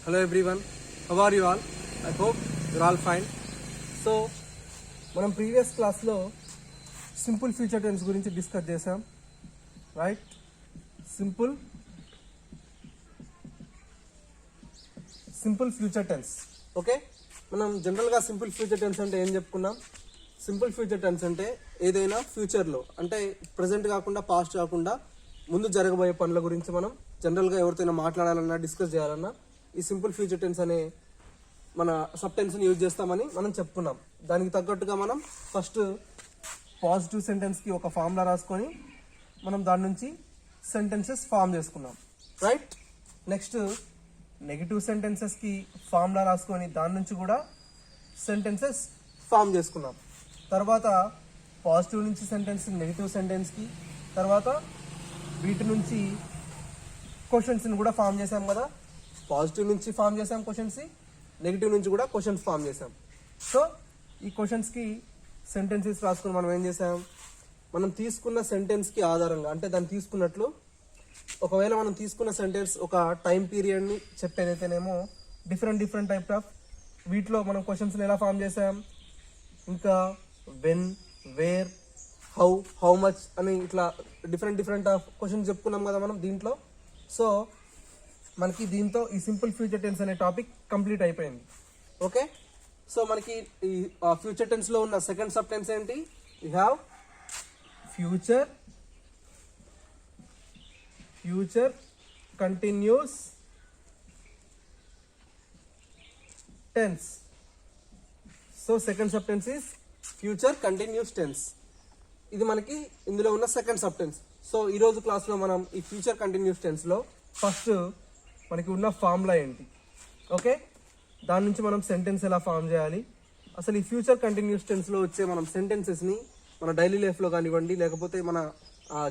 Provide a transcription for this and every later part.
Hello everyone, how are you all? I hope you're all fine. So, మనం previous క్లాస్లో simple future tense గురించి discuss చేసాం, right? Simple future tense. Okay, మనం జనరల్గా simple future tense అంటే ఏం చెప్పుకున్నాం? సింపుల్ ఫ్యూచర్ టెన్స్ అంటే ఏదైనా ఫ్యూచర్లో, అంటే ప్రజెంట్ కాకుండా పాస్ట్ కాకుండా ముందు జరగబోయే పనుల గురించి మనం జనరల్గా ఎవరితోనైనా మాట్లాడాలన్నా డిస్కస్ చేయాలన్నా ఈ సింపుల్ ఫ్యూచర్ టెన్స్ అనే మన సబ్ టెన్స్ని యూజ్ చేస్తామని మనం చెప్పుకున్నాం. దానికి తగ్గట్టుగా మనం ఫస్ట్ పాజిటివ్ సెంటెన్స్కి ఒక ఫార్ములా రాసుకొని మనం దాని నుంచి సెంటెన్సెస్ ఫామ్ చేసుకున్నాం, రైట్? నెక్స్ట్ నెగిటివ్ సెంటెన్సెస్కి ఫార్ములా రాసుకొని దాని నుంచి కూడా సెంటెన్సెస్ ఫామ్ చేసుకున్నాం. తర్వాత పాజిటివ్ నుంచి సెంటెన్స్ నెగిటివ్ సెంటెన్స్కి, తర్వాత వీటి నుంచి క్వశ్చన్స్ని కూడా ఫామ్ చేసాం కదా. పాజిటివ్ నుంచి ఫామ్ చేసాం క్వశ్చన్స్, నెగిటివ్ నుంచి కూడా క్వశ్చన్స్ ఫామ్ చేసాం. సో ఈ క్వశ్చన్స్కి సెంటెన్సెస్ రాసుకుని మనం ఏం చేసాం, మనం తీసుకున్న సెంటెన్స్కి ఆధారంగా, అంటే దాన్ని తీసుకున్నట్లు, ఒకవేళ మనం తీసుకున్న సెంటెన్స్ ఒక టైం పీరియడ్ని చెప్పేదైతేనేమో డిఫరెంట్ టైప్ ఆఫ్ వీటిలో మనం క్వశ్చన్స్ని ఎలా ఫామ్ చేసాం, ఇంకా వెన్, వేర్, హౌ మచ్ అని ఇట్లా డిఫరెంట్ ఆఫ్ క్వశ్చన్స్ చెప్పుకున్నాం కదా మనం దీంట్లో. సో మనకి దీంతో ఈ సింపుల్ ఫ్యూచర్ టెన్స్ అనే టాపిక్ కంప్లీట్ అయిపోయింది. ఓకే, సో మనకి ఈ ఫ్యూచర్ టెన్స్లో ఉన్న సెకండ్ సబ్ టెన్స్ ఏంటి? You have future continuous tense. So second sub tense is future continuous tense. ఇది మనకి ఇందులో ఉన్న సెకండ్ సబ్ టెన్స్. సో ఈరోజు క్లాస్లో మనం ఈ ఫ్యూచర్ కంటిన్యూస్ టెన్స్లో ఫస్ట్ మనకి ఉన్న ఫార్ములా ఏంటి, ఓకే, దాని నుంచి మనం సెంటెన్స్ ఎలా ఫామ్ చేయాలి, అసలు ఈ ఫ్యూచర్ కంటిన్యూస్ టెన్స్లో వచ్చే మనం సెంటెన్సెస్ని మన డైలీ లైఫ్లో కానివ్వండి, లేకపోతే మన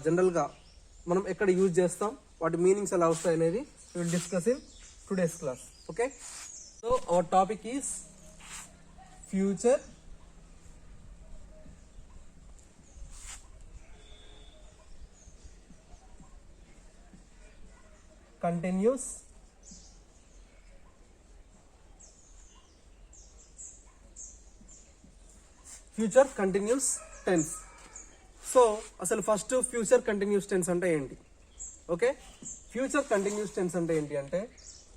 జనరల్గా మనం ఎక్కడ యూజ్ చేస్తాం, వాటి మీనింగ్స్ ఎలా వస్తాయి అనేది will discuss in today's class. Okay, so our topic is future continuous tense. So అసలు ఫస్ట్ ఫ్యూచర్ కంటిన్యూస్ టెన్స్ అంటే ఏంటి? ఓకే, ఫ్యూచర్ కంటిన్యూస్ టెన్స్ అంటే ఏంటి అంటే,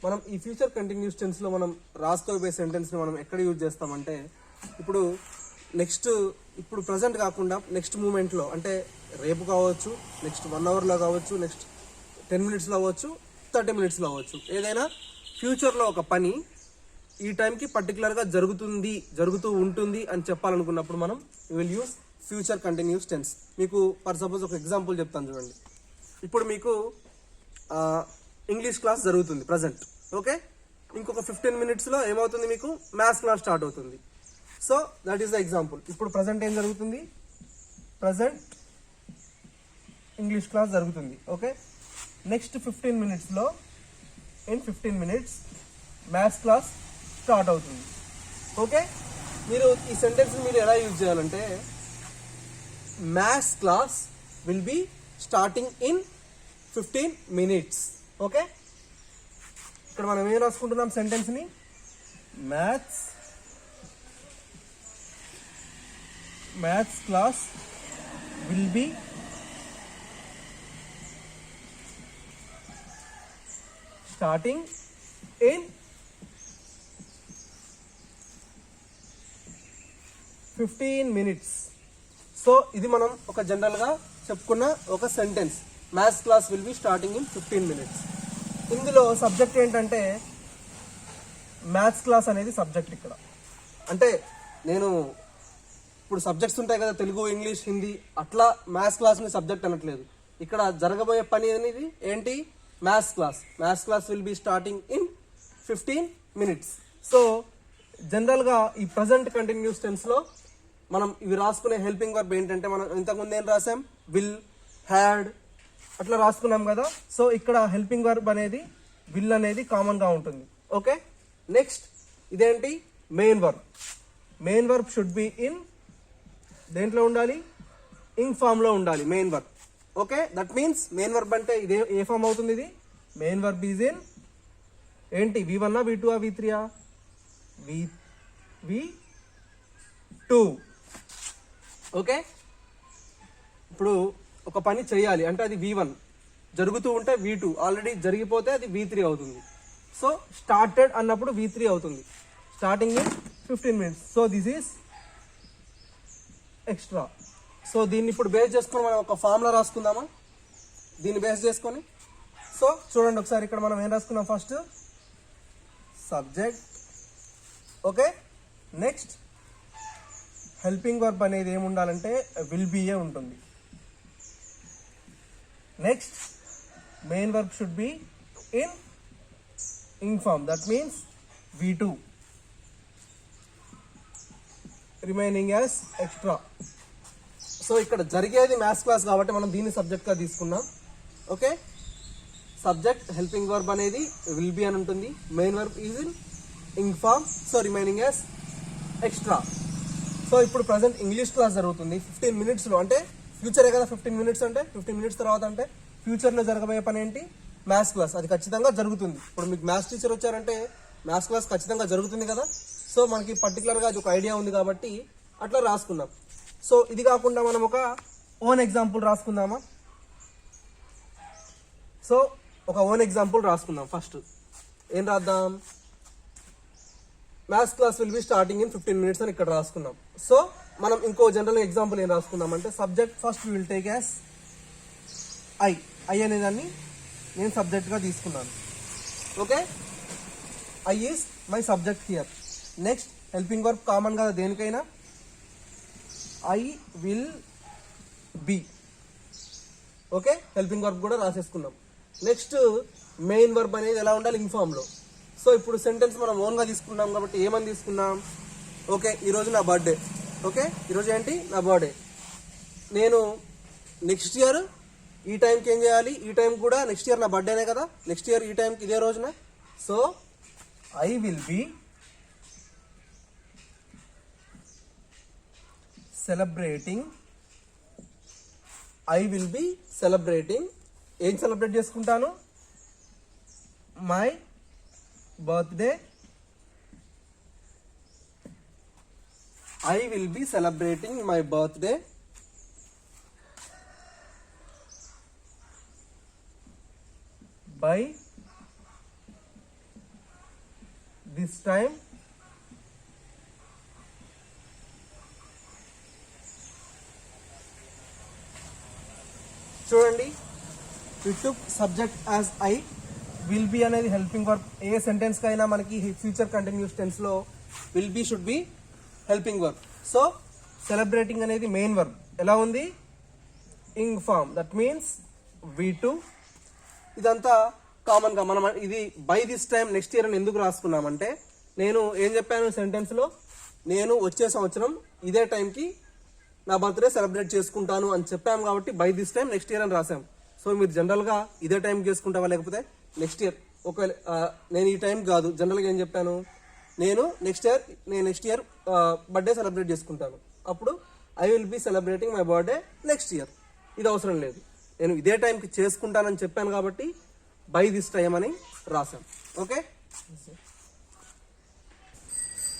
మనం ఈ ఫ్యూచర్ కంటిన్యూస్ టెన్స్లో మనం రాసుకోబోయే సెంటెన్స్ని మనం ఎక్కడ యూజ్ చేస్తామంటే, ఇప్పుడు ప్రజెంట్ కాకుండా నెక్స్ట్ మూమెంట్లో, అంటే రేపు కావచ్చు, నెక్స్ట్ 1 అవర్లో కావచ్చు, నెక్స్ట్ 10 మినిట్స్లో అవ్వచ్చు, 30 మినిట్స్లో అవ్వచ్చు, ఏదైనా ఫ్యూచర్లో ఒక పని ఈ టైంకి పర్టికులర్గా జరుగుతూ ఉంటుంది అని చెప్పాలనుకున్నప్పుడు మనం will use future continuous tense. మీకు ఫర్ సపోజ్ ఒక ఎగ్జాంపుల్ చెప్తాను చూడండి. ఇప్పుడు మీకు ఇంగ్లీష్ క్లాస్ జరుగుతుంది ప్రజెంట్, ఓకే, ఇంకొక 15 మినిట్స్లో ఏమవుతుంది, మీకు మ్యాథ్స్ క్లాస్ స్టార్ట్ అవుతుంది. So that is the example. ఇప్పుడు ప్రజెంట్ ఏం జరుగుతుంది, ప్రజెంట్ ఇంగ్లీష్ క్లాస్ జరుగుతుంది, ఓకే. నెక్స్ట్ 15 మినిట్స్లో, in 15 minutes maths class start అవుతుంది, ఓకే. మీరు ఈ సెంటెన్స్ మీరు ఎలా యూజ్ చేయాలంటే, maths class will be starting in 15 minutes, okay. ఇక్కడ మనం ఏం రాసుకుంటున్నాం సెంటెన్స్ని, maths class will be starting in 15 minutes. So ఇది మనం ఒక జనరల్గా చెప్పుకున్న ఒక sentence, maths class will be starting in 15 minutes. ఇందులో సబ్జెక్ట్ ఏంటంటే మ్యాథ్స్ క్లాస్ అనేది సబ్జెక్ట్. ఇక్కడ అంటే నేను ఇప్పుడు సబ్జెక్ట్స్ ఉంటాయి కదా, తెలుగు, ఇంగ్లీష్, హిందీ, అట్లా మ్యాథ్స్ క్లాస్ని సబ్జెక్ట్ అనట్లేదు. ఇక్కడ జరగబోయే పని అనేది ఏంటి, maths class will be starting in 15 minutes. So జనరల్గా ఈ ప్రజెంట్ కంటిన్యూస్ టెన్స్లో మనం ఇవి రాసుకునే హెల్పింగ్ వర్బ్ ఏంటంటే, మనం ఇంతకుముందు ఏం రాసాం, విల్, హ్యాడ్, అట్లా రాసుకున్నాం కదా. సో ఇక్కడ హెల్పింగ్ వర్బ్ అనేది విల్ అనేది కామన్గా ఉంటుంది, ఓకే. నెక్స్ట్ ఇదేంటి, main verb should be in, దేంట్లో ఉండాలి, ఇంగ్ ఫామ్లో ఉండాలి main verb, okay. That means main verb అంటే ఇదే ఏ ఫామ్ అవుతుంది, ఇది మెయిన్ వర్బ్ ఈజ్ ఇన్ ఏంటి V1 V2 V3 V2. Okay, ఇప్పుడు ఒక పని చేయాలి అంటే అది V1 జరుగుతూ ఉంటే V2, ఆల్రెడీ జరిగిపోతే అది V3 అవుతుంది. సో స్టార్టెడ్ అన్నప్పుడు V3 అవుతుంది. Starting in 15 minutes. So this is extra. So దీన్ని ఇప్పుడు బేస్ చేసుకొని మనం ఒక ఫార్ములా రాసుకుందామా, దీన్ని బేస్ చేసుకొని. సో చూడండి ఒకసారి, ఇక్కడ మనం ఏం రాసుకున్నాం, first subject. Okay, next helping verb అనేది ఏముండాలంటే విల్ బీఏ ఉంటుంది. Next main verb should be in ing form, that means V2, remaining as extra. So ఇక్కడ జరిగేది మ్యాథ్స్ క్లాస్ కాబట్టి మనం దీన్ని సబ్జెక్ట్గా తీసుకున్నాం. ఓకే, సబ్జెక్ట్ హెల్పింగ్ వర్బ్ అనేది విల్ బి అని ఉంటుంది, main verb is in ing form, so remaining as extra. So ఇప్పుడు ప్రజెంట్ ఇంగ్లీష్ క్లాస్ జరుగుతుంది 15 minutesలో, అంటే ఫ్యూచరే కదా 15 minutes అంటే 15 minutes తర్వాత అంటే ఫ్యూచర్లో జరగబోయే పని ఏంటి, మ్యాథ్స్ క్లాస్. అది ఖచ్చితంగా జరుగుతుంది. ఇప్పుడు మీకు మ్యాథ్స్ టీచర్ వచ్చారంటే మ్యాథ్స్ క్లాస్ ఖచ్చితంగా జరుగుతుంది కదా. సో మనకి పర్టికులర్గా అది ఒక ఐడియా ఉంది కాబట్టి అట్లా రాసుకున్నాం. సో ఇది కాకుండా మనం ఒక ఓన్ ఎగ్జాంపుల్ రాసుకుందామా. సో ఒక ఓన్ ఎగ్జాంపుల్ రాసుకుందాం. ఫస్ట్ ఏం రాద్దాం, maths class will be starting in 15 minutes అని ఇక్కడ రాసుకున్నాం. సో మనం ఇంకో జనరల్ ఎగ్జాంపుల్ ఏం రాసుకుందాం అంటే subject first will take as I అనేదాన్ని నేను సబ్జెక్ట్గా తీసుకున్నాను. Okay, I is my subject here. Next helping verb common కదా దేనికైనా, I will B. Okay, helping verb కూడా రాసేసుకున్నాం. నెక్స్ట్ మెయిన్ వర్బ్ అనేది ఎలా ఉండాలి, ing form లో. సో ఇప్పుడు సెంటెన్స్ మనం ఓన్గా తీసుకున్నాం కాబట్టి ఏమని తీసుకున్నాం, ఓకే ఈరోజు నా బర్త్డే. ఓకే, ఈరోజు ఏంటి నా బర్త్డే. నేను నెక్స్ట్ ఇయర్ ఈ టైంకి ఏం చేయాలి, ఈ టైం కూడా నెక్స్ట్ ఇయర్ నా బర్త్డేనే కదా, నెక్స్ట్ ఇయర్ ఈ టైంకి ఇదే రోజున. So I will be celebrating, ఏం సెలబ్రేట్ చేసుకుంటాను, my birthday. I will be celebrating my birthday by this time చూడండి, we took subject as I, will be అనేది హెల్పింగ్ వర్బ్. ఏ సెంటెన్స్ కైనా మనకి ఫ్యూచర్ కంటిన్యూస్ టెన్స్ లో will be should be helping verb. So celebrating అనేది main verb ఎలా ఉంది, ing form, that means V2. ఇదంతా కామన్గా మనం ఇది by this time next year అని ఎందుకు రాసుకున్నామంటే, నేను ఏం చెప్పాను సెంటెన్స్లో, నేను వచ్చే సంవత్సరం ఇదే టైంకి నా బర్త్డే సెలబ్రేట్ చేసుకుంటాను అని చెప్పాము కాబట్టి by this time next year అని రాసాం. సో మీరు జనరల్గా ఇదే టైంకి చేసుకుంటావా లేకపోతే నెక్స్ట్ ఇయర్, ఒకవేళ నేను ఈ టైం కాదు జనరల్గా ఏం చెప్పాను, నేను నెక్స్ట్ ఇయర్ బర్త్డే సెలబ్రేట్ చేసుకుంటాను, అప్పుడు I will be celebrating my birthday next year. ఇది అవసరం లేదు, నేను ఇదే టైంకి చేసుకుంటానని చెప్పాను కాబట్టి బై దిస్ టైం అని రాశాం. ఓకే,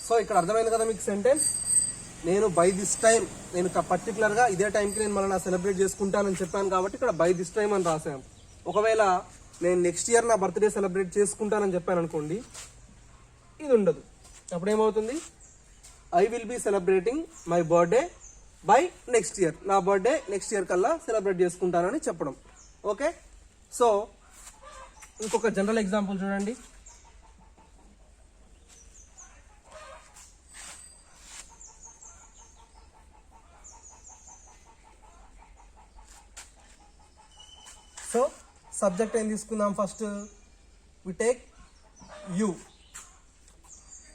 సో ఇక్కడ అర్థమైంది కదా మీకు సెంటెన్స్. నేను బై దిస్ టైం, నేను పర్టికులర్గా ఇదే టైంకి నేను మళ్ళీ సెలబ్రేట్ చేసుకుంటానని చెప్పాను కాబట్టి ఇక్కడ బై దిస్ టైం అని రాశాను. ఒకవేళ నేను నెక్స్ట్ ఇయర్ నా బర్త్డే సెలబ్రేట్ చేసుకుంటానని చెప్పాను అనుకోండి, ఇది ఉండదు. అప్పుడు ఏమవుతుంది, I will be celebrating my birthday by next year, నా బర్త్డే నెక్స్ట్ ఇయర్ కల్లా సెలబ్రేట్ చేసుకుంటానని చెప్పడం. ఓకే, సో ఇంకొక జనరల్ ఎగ్జాంపుల్ చూడండి. సో సబ్జెక్ట్ ఏం తీసుకుందాం, first we take you,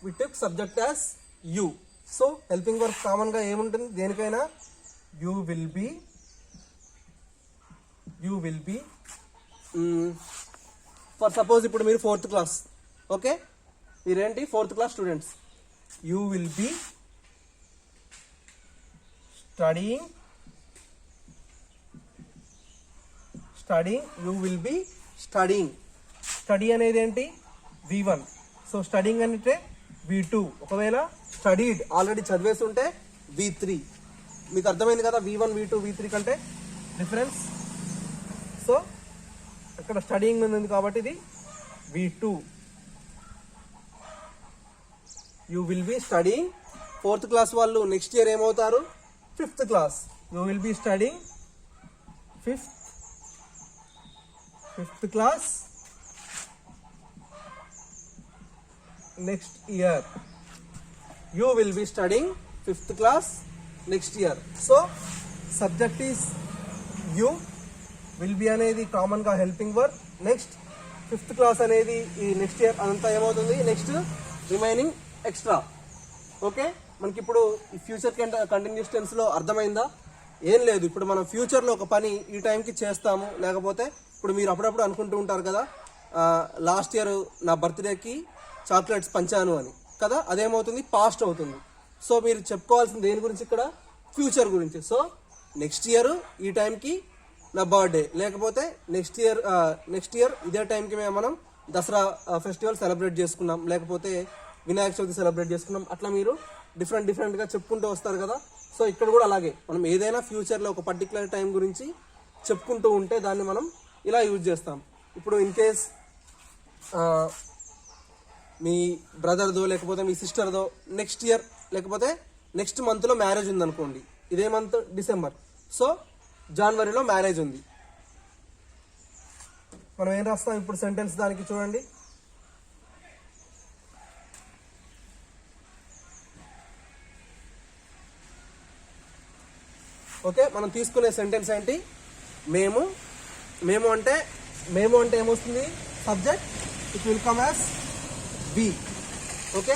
we take subject as you. So helping work కామన్గా ఏముంటుంది దేనికైనా, you will be. For suppose ఇప్పుడు మీరు 4th క్లాస్, ఓకే మీరేంటి 4th class students, you will B studying, you will B studying. Study అనేది ఏంటి, V1. So studying అంటే V2. ఒకవేళ స్టడీడ్ ఆల్రెడీ చదివేసి ఉంటే V3. మీకు అర్థమైంది కదా V1, V2, V3 కంటే డిఫరెన్స్. సో ఇక్కడ స్టడీయింగ్ ఉంది కాబట్టి ఇది V2. You will B studying. 4th class వాళ్ళు నెక్స్ట్ ఇయర్ ఏమవుతారు? 5th class. You will B studying 5th class next year. You will be studying 5th class next year. So subject is you, will be అనేది common గా helping verb. Next 5th class అనేది ఈ next year అంతా ఏమవుతుంది? Next remaining extra. Okay, మనకి ఇప్పుడు ఈ future continuous tense లో అర్థమైందా? ఏం లేదు, ఇప్పుడు మనం ఫ్యూచర్ లో ఒక పని ఈ టైంకి చేస్తాము. లేకపోతే ఇప్పుడు మీరు అప్పుడప్పుడు అనుకుంటూ ఉంటారు కదా, లాస్ట్ ఇయర్ నా బర్త్డేకి చాక్లెట్స్ పంచాను అని కదా, అదేమవుతుంది? పాస్ట్ అవుతుంది. సో మీరు చెప్పుకోవాల్సింది దేని గురించి? ఇక్కడ ఫ్యూచర్ గురించి. సో నెక్స్ట్ ఇయర్ ఈ టైంకి నా బర్త్డే, లేకపోతే నెక్స్ట్ ఇయర్ ఇదే టైంకి మనం దసరా ఫెస్టివల్ సెలబ్రేట్ చేసుకున్నాం, లేకపోతే వినాయక చవితి సెలబ్రేట్ చేసుకున్నాం. అట్లా మీరు డిఫరెంట్గా చెప్పుకుంటూ వస్తారు కదా. సో ఇక్కడ కూడా అలాగే మనం ఏదైనా ఫ్యూచర్లో ఒక పర్టికులర్ టైం గురించి చెప్పుకుంటూ ఉంటే దాన్ని మనం ఇలా యూజ్ చేస్తాం. ఇప్పుడు ఇన్ కేస్ మీ బ్రదర్దో లేకపోతే మీ సిస్టర్దో నెక్స్ట్ ఇయర్ లేకపోతే నెక్స్ట్ మంత్లో మ్యారేజ్ ఉందనుకోండి. ఇదే మంత్ డిసెంబర్, సో జనవరిలో మ్యారేజ్ ఉంది. మనం ఏం రాస్తాం ఇప్పుడు సెంటెన్స్? దానికి చూడండి, ఓకే. మనం తీసుకునే సెంటెన్స్ ఏంటి? మేము అంటే ఏమొస్తుంది? Subject. It will come as we. Okay,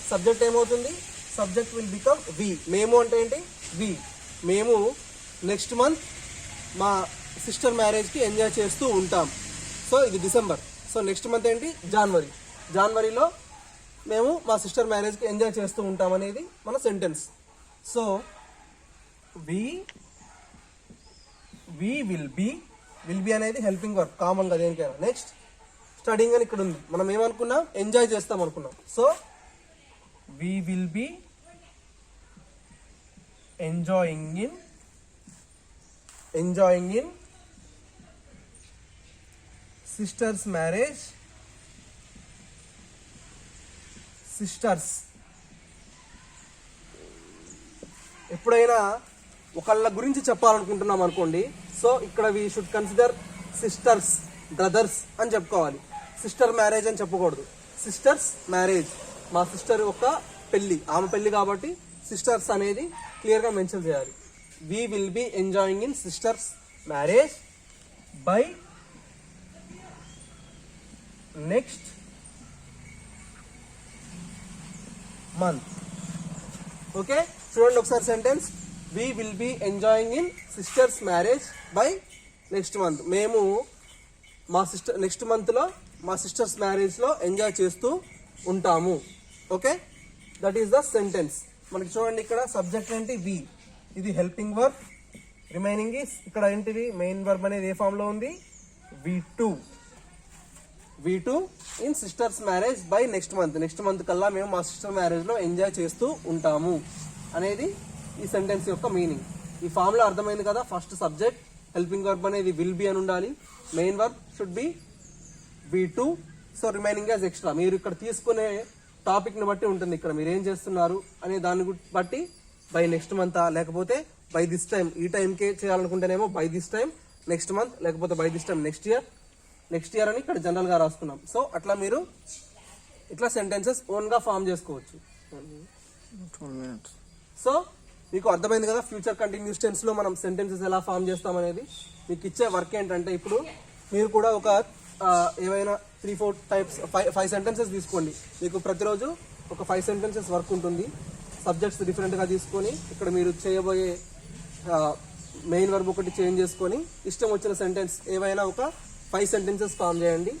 subject ఏమవుతుంది? Subject will become we. మేము అంటే ఏంటి? వి. మేము నెక్స్ట్ మంత్ మా సిస్టర్ మ్యారేజ్కి ఎంజాయ్ చేస్తూ ఉంటాం. సో ఇది డిసెంబర్. సో నెక్స్ట్ మంత్ ఏంటి? జనవరిలో మేము మా సిస్టర్ మ్యారేజ్కి ఎంజాయ్ చేస్తూ ఉంటాం అనేది మన sentence. So we will be అనేది హెల్పింగ్ వర్క్ కామన్గా దేనికైనా. నెక్స్ట్ స్టడీయింగ్ అని ఇక్కడ ఉంది. మనం ఏమనుకున్నాం? ఎంజాయ్ చేస్తాం అనుకున్నాం. So we will be enjoying in sisters marriage. Sisters ఎప్పుడైనా ఒకళ్ళ గురించి చెప్పాలనుకుంటున్నాం అనుకోండి, సో ఇక్కడ we should consider sisters, brothers అని చెప్పుకోవాలి. సిస్టర్ మ్యారేజ్ అని చెప్పకూడదు. సిస్టర్స్ మ్యారేజ్, మా సిస్టర్ యొక్క పెళ్ళి, ఆమె పెళ్ళి కాబట్టి సిస్టర్స్ అనేది క్లియర్గా మెన్షన్ చేయాలి. We will be enjoying in sisters marriage by next month. Okay, చూడండి ఒకసారి sentence. We will be enjoying in sisters marriage by next month. మేము మా సిస్టర్ నెక్స్ట్ మంత్లో మా సిస్టర్స్ మ్యారేజ్లో ఎంజాయ్ చేస్తూ ఉంటాము. Okay, that is the sentence. మనకి చూడండి ఇక్కడ సబ్జెక్ట్ ఏంటి? వి. ఇది హెల్పింగ్ వర్బ్. రిమైనింగ్ ఈస్ ఇక్కడ ఏంటిది? మెయిన్ వర్బ్ అనేది ఏ ఫామ్లో ఉంది? V2 in sisters marriage by next month కల్లా మేము మా సిస్టర్ మ్యారేజ్లో ఎంజాయ్ చేస్తూ ఉంటాము అనేది ఈ సెంటెన్స్ యొక్క మీనింగ్. ఈ ఫామ్లో అర్థమైంది కదా. ఫస్ట్ సబ్జెక్ట్, హెల్పింగ్ వర్బ్ అనేది విల్ బి అని ఉండాలి. Main verb should be V2. So remaining as extra. మీరు ఇక్కడ తీసుకునే టాపిక్ని బట్టి ఉంటుంది. ఇక్కడ మీరు ఏం చేస్తున్నారు అనే దాన్ని బట్టి బై నెక్స్ట్ మంతా, లేకపోతే బై దిస్ టైం, ఈ టైంకే చేయాలనుకుంటేనేమో by this time next month, లేకపోతే by this time next year అని ఇక్కడ జనరల్గా రాసుకున్నాం. సో అట్లా మీరు ఇట్లా సెంటెన్సెస్ ఓన్గా ఫామ్ చేసుకోవచ్చు. సో మీకు అర్థమైంది కదా ఫ్యూచర్ కంటిన్యూస్ టెన్స్లో మనం సెంటెన్సెస్ ఎలా ఫామ్ చేస్తామనేది. మీకు ఇచ్చే వర్క్ ఏంటంటే ఇప్పుడు మీరు కూడా ఒక ఏవైనా 3-4 టైప్స్ 5 సెంటెన్సెస్ తీసుకోండి. మీకు ప్రతిరోజు ఒక 5 సెంటెన్సెస్ వర్క్ ఉంటుంది. సబ్జెక్ట్స్ డిఫరెంట్గా తీసుకొని ఇక్కడ మీరు చేయబోయే మెయిన్ వర్బ్ ఒకటి చేంజ్ చేసుకొని ఇష్టం వచ్చిన సెంటెన్స్ ఏవైనా ఒక 5 సెంటెన్సెస్ ఫామ్ చేయండి,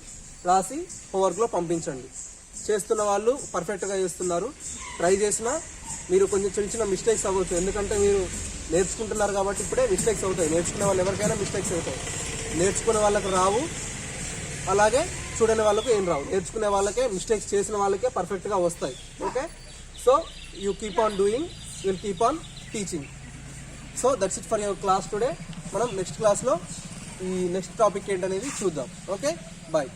రాసి హోంవర్క్లో పంపించండి. చేస్తున్న వాళ్ళు పర్ఫెక్ట్గా చేస్తున్నారు. ట్రై చేసినా మీరు కొంచెం చిన్న మిస్టేక్స్ అవ్వచ్చు, ఎందుకంటే మీరు నేర్చుకుంటున్నారు కాబట్టి ఇప్పుడే మిస్టేక్స్ అవుతాయి. నేర్చుకునే వాళ్ళు ఎవరికైనా మిస్టేక్స్ అవుతాయి. నేర్చుకునే వాళ్ళకి రావు, అలాగే చూడని వాళ్ళకు ఏం రావు, నేర్చుకునే వాళ్ళకే, మిస్టేక్స్ చేసిన వాళ్ళకే పర్ఫెక్ట్గా వస్తాయి. Okay, so you keep on doing, will keep on teaching. So that's it for your class today. మనం నెక్స్ట్ క్లాస్లో ఈ నెక్స్ట్ టాపిక్ ఏంటనేది చూద్దాం. Okay, bye.